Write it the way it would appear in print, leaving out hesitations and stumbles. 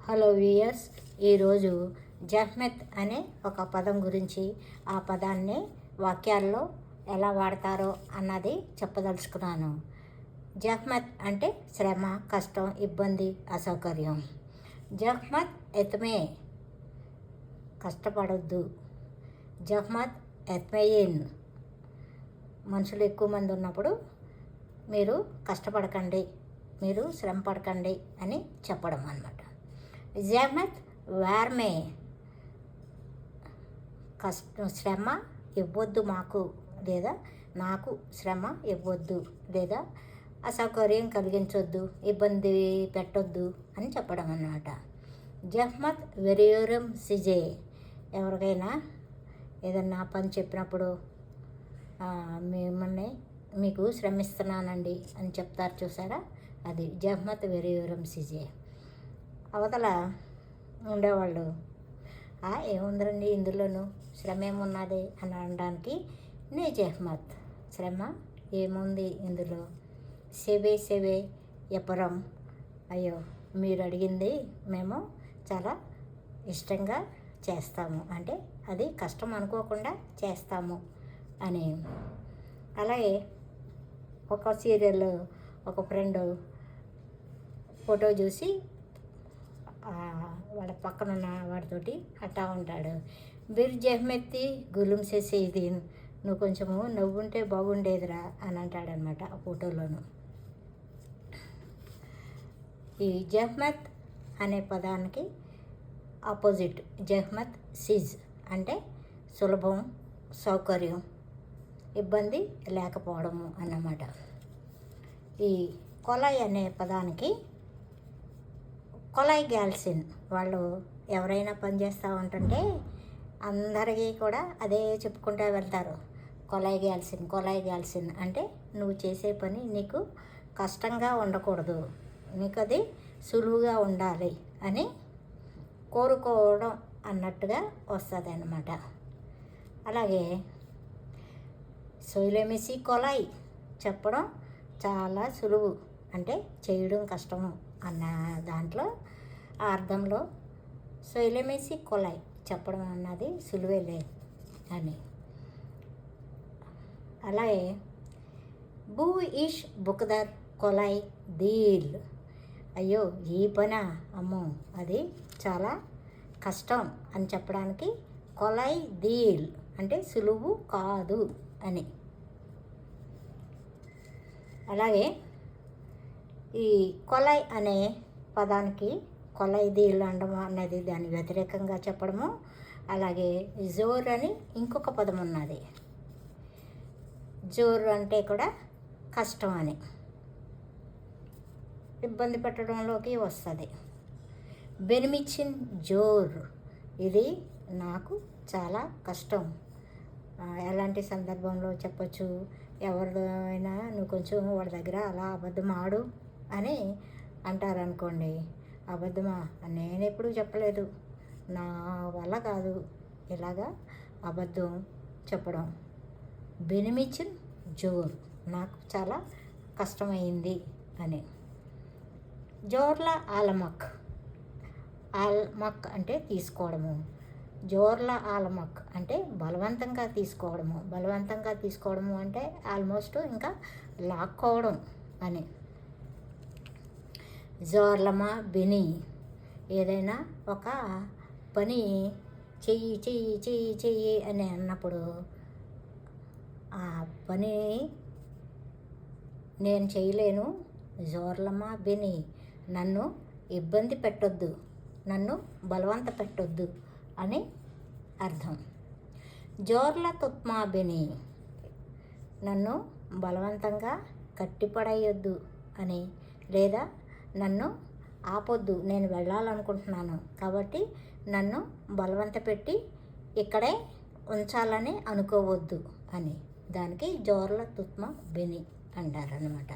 Hello viewers, ఈరోజు జహ్మత్ అనే ఒక పదం గురించి, ఆ పదాన్ని వాక్యాల్లో ఎలా వాడతారో అన్నది చెప్పదలుచుకున్నాను. జహ్మత్ అంటే శ్రమ, కష్టం, ఇబ్బంది, అసౌకర్యం. జహ్మత్ ఎత్మే, కష్టపడొద్దు. జహ్మత్ ఎత్మయిన్, మనుషులు ఎక్కువ మంది ఉన్నప్పుడు మీరు కష్టపడకండి, మీరు శ్రమ పడకండి అని చెప్పడం అన్నమాట. జహ్మత్ వార్మే, శ్రమ ఇవ్వద్దు మాకు, లేదా నాకు శ్రమ ఇవ్వద్దు, లేదా అసౌకర్యం కలిగించొద్దు, ఇబ్బంది పెట్టొద్దు అని చెప్పడం అన్నమాట. జహ్మత్ వెరియోరం సిజే, ఎవరికైనా ఏదన్నా పని చెప్పినప్పుడు మిమ్మల్ని మీకు శ్రమిస్తున్నానండి అని చెప్తారు చూసారా, అది జహ్మత్ వెరియోరం సిజే. అవతల ఉండేవాళ్ళు ఏముందండి ఇందులోనూ, శ్రమ ఏమున్నది అని అనడానికి నే జహ్మత్, శ్రమ ఏముంది ఇందులో. సెవే సెవే ఎపరం, అయ్యో మీరు అడిగింది మేము చాలా ఇష్టంగా చేస్తాము, అంటే అది కష్టం అనుకోకుండా చేస్తాము అని. అలాగే ఒక సీరియల్ ఒక ఫ్రెండ్ ఫోటో చూసి వాళ్ళ పక్కనున్న వాడితోటి అట్టా ఉంటాడు. బిర్ జహ్మెత్తి గులుం చేసేది, నువ్వు కొంచెము నవ్వుంటే బాగుండేదిరా అని అంటాడనమాట ఆ ఫోటోలోను. ఈ జహ్మత్ అనే పదానికి ఆపోజిట్ జహ్మత్ సిజ్, అంటే సులభం, సౌకర్యం, ఇబ్బంది లేకపోవడము అన్నమాట. ఈ కొలాయ్ అనే పదానికి కొలాయ్ గ్యాల్సిన్, వాళ్ళు ఎవరైనా పని చేస్తూ ఉంటుంటే అందరికీ కూడా అదే చెప్పుకుంటూ వెళ్తారు, కొలాయ్ గ్యాల్సిన్, కొలాయ్ గ్యాల్సిన్. అంటే నువ్వు చేసే పని నీకు కష్టంగా ఉండకూడదు, నీకు అది సులువుగా ఉండాలి అని కోరుకోవడం అన్నట్టుగా వస్తుంది అన్నమాట. అలాగే సొయిలెమిసి కొలాయ్ చెప్పడం చాలా సులువు, అంటే చేయడం కష్టము అన్న దాంట్లో ఆ అర్థంలో సొయిలెమిసి కొలాయ్ చెప్పడం అన్నది సులువేలే అని. అలాగే బూ ఇష్ బుక్దర్ కొలాయ్ దీల్, అయ్యో ఈ పనా, అమ్మో అది చాలా కష్టం అని చెప్పడానికి కొలాయ్ దీల్ అంటే సులువు కాదు అని. అలాగే ఈ కొలాయ్ అనే పదానికి కొలాయ్ దీల్ అనడం అనేది దాని వ్యతిరేకంగా చెప్పడము. అలాగే జోర్ అని ఇంకొక పదం ఉన్నది, జోర్ అంటే కూడా కష్టం అని, ఇబ్బంది పెట్టడంలోకి వస్తుంది. బెనిమిచ్చిన్ జోర్, ఇది నాకు చాలా కష్టం. ఎలాంటి సందర్భంలో చెప్పచ్చు, ఎవరిదైనా నువ్వు కొంచెం వాడి దగ్గర అలా అబద్ధం ఆడు అని అంటారనుకోండి, అబద్ధమా, నేను ఎప్పుడు చెప్పలేదు, నా వల్ల కాదు ఇలాగా అబద్ధం చెప్పడం. బెనిమిచ్చిన్ జోర్, నాకు చాలా కష్టమైంది అని. జోర్ల ఆలమక్, ఆల్మక్ అంటే తీసుకోవడము, జోర్ల ఆలమక్ అంటే బలవంతంగా తీసుకోవడము. బలవంతంగా తీసుకోవడము అంటే ఆల్మోస్ట్ ఇంకా లాక్కోవడం అని. జోర్లమా బెని, ఏదైనా ఒక పని చెయ్యి చెయ్యి చెయ్యి చెయ్యి అని అన్నప్పుడు ఆ పని నేను చేయలేను, జోర్లమా బెని, నన్ను ఇబ్బంది పెట్టొద్దు, నన్ను బలవంత పెట్టొద్దు అని అర్థం. జోర్ల తుత్మా బెని, నన్ను బలవంతంగా కట్టిపడేయొద్దు అని, లేదా నన్ను ఆపొద్దు, నేను వెళ్ళాలనుకుంటున్నాను కాబట్టి నన్ను బలవంత పెట్టి ఇక్కడే ఉంచాలని అనుకోవద్దు అని. దానికి జోర్ల తుత్మా బెని అంటారనమాట.